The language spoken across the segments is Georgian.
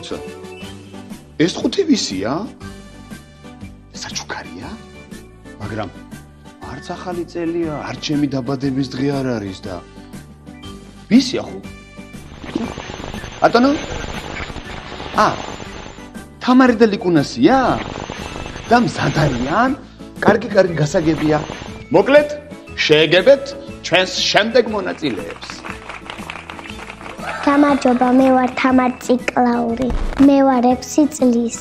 მოიცა. ეს 5 ვისია? საჩუქარია? მაგრამ არც ახალი წელია, არც ჩემი დაბადების დღე არ არის და ვისია ხო? ბატონო? თამარი და ლიკუნასია? და მზად არიან? კარგი გასაგებია. მოკლედ, შეეგებეთ ჩვენს შემდეგ მონაწილეებს. გამარჯობა, მე ვარ თამარ ციკლაური. მე ვარ 6 წლის.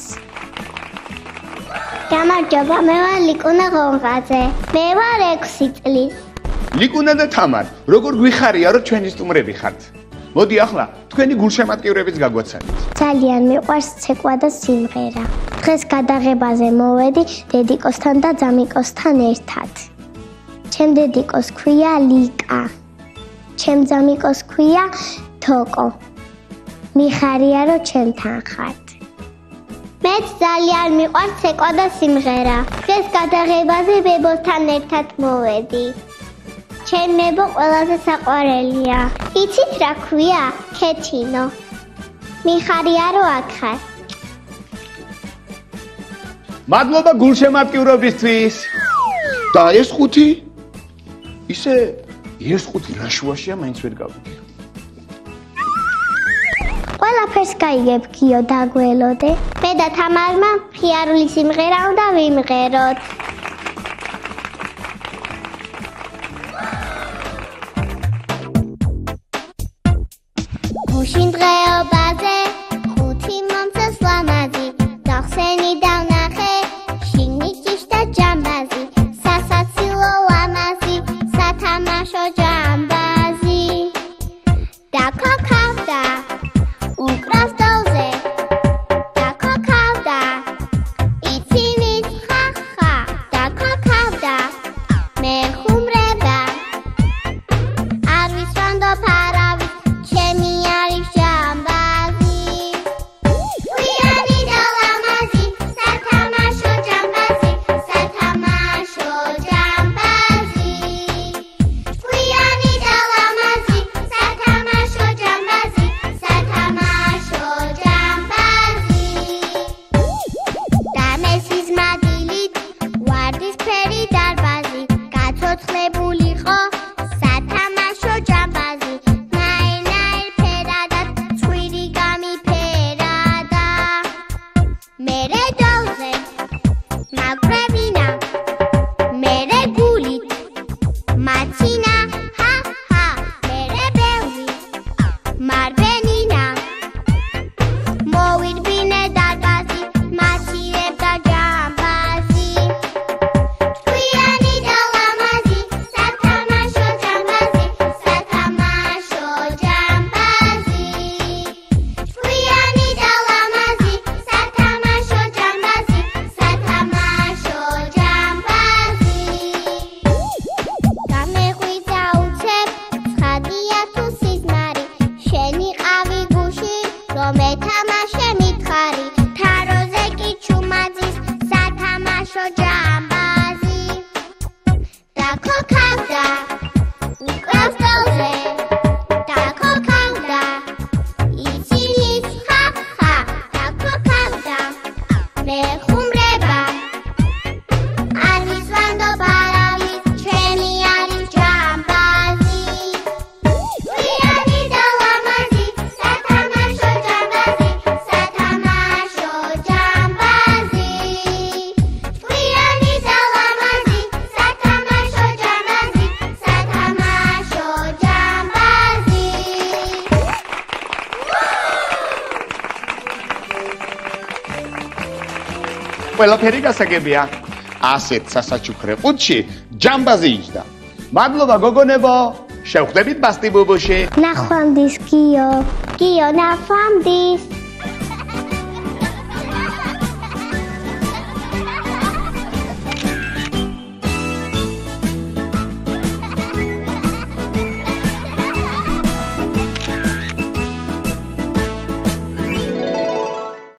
გამარჯობა, მე ვარ ლიკუნა ღონღაძე. მე ვარ 6 წლის. ლიკუნა და თამარ, როგორ გვიხარია, რომ ჩვენი სტუმრები ხართ? მოდი ახლა თქვენი გულშემატკივრებიც გაგვაცანით. ძალიან მიყვარს ცეკვა და სიმღერა. დღეს გადაღებაზე მოვედი დედიკოსთან და ძამიკოსთან ერთად. ჩემ დედიკოს ქვია ლიკა. ჩემ ძამიკოს ქვია თოკო. მიხარია რომ ჩემთან ხართ. მეც ძალიან მიყვარს ცეკვა და სიმღერა. დღეს გადაღებაზე ბებოსთან ერთად მოვედი. ჩემ მებო ყველაზე საყვარელია. იცით რა ქვია? ქეთინო. მიხარია რომ აქ ხარ. მადლობა გულშემატკივრობისთვის. და ეს 5? ისე ეს 5 რაშუაშია, მაინც ვერ გავიგე. ყველაფერს გაიგებ, გიო, დაგველოდე. მე და თამარმა მხიარული სიმღერა უნდა ვიმღეროთ. გუშინ დღეობაზე 5 მომწეს ლამაზი, დახსენი დავნახე შიგნით და ჯამბაზი, სასაცილო ლამაზი, სათამაშო ჯამბაზი. დაქოქავდა უკრავს დოლზე, დაქოქავდა იცინით ხახა, დაქოქავდა მე ხუმრება არ ვისვანდო ფარავი, ჩემი არის ჯამბაზი. გვიანი და ლამაზი, სათამაშო ჯამბაზი, სათამაშო ჯამბაზი. გვიანი და ლამაზი, სათამაშო ჯამბაზი, სათამაშო ჯამბაზი. დამესის მაგილით ვარდისფერი დარბაზი, გაცოცხლებულიყო სათამაშო ჯამბაზი. ნაირ ფერადად ცხვირი გამიფერადა. მერე დოლზე მაგვრევინა, მერე გულით მაცინა, ჰა, მერე ბევრი მარბენინა. მოვირბინე დარბაზი, მაცირებდა ჯამბაზი. გვიანი და ლამაზი, სათამაშო ჯამბაზი, სათამაშო ჯამბაზი. გვიანი და ლამაზი, სათამაშო ჯამბაზი, სათამაშო ჯამბაზი. გამეღვიძა უცებ, ცხადია თუ სიზმარი, შენი ყავი გუში, რომ ეთამაშე მითხარი, თაროზე კი ჩუმაძის, სათამაშო ჯამბაზი. დაქოქავდა უკრავს დოლზე, დაქოქავდა იცინით ხახა, დაქოქავდა მე ხუმრება არ ვისვანდო ფარავი, ჩემი არის ჯამბაზი. გვიანი და ლამაზი, სათამაშო ჯამბაზი, სათამაშო ჯამბაზი. გვიანი და ლამაზი, სათამაშო ჯამბაზი, სათამაშო ჯამბაზი. ყველაფერი გასაგებია. ასეთ სასაჩუქრე ყუთში ჯამბაზი იჯდა. მადლობა გოგონებო. შევხვდებით ბასტი ბუბუში. ნახვამდის, გიო. გიო, ნახვამდის.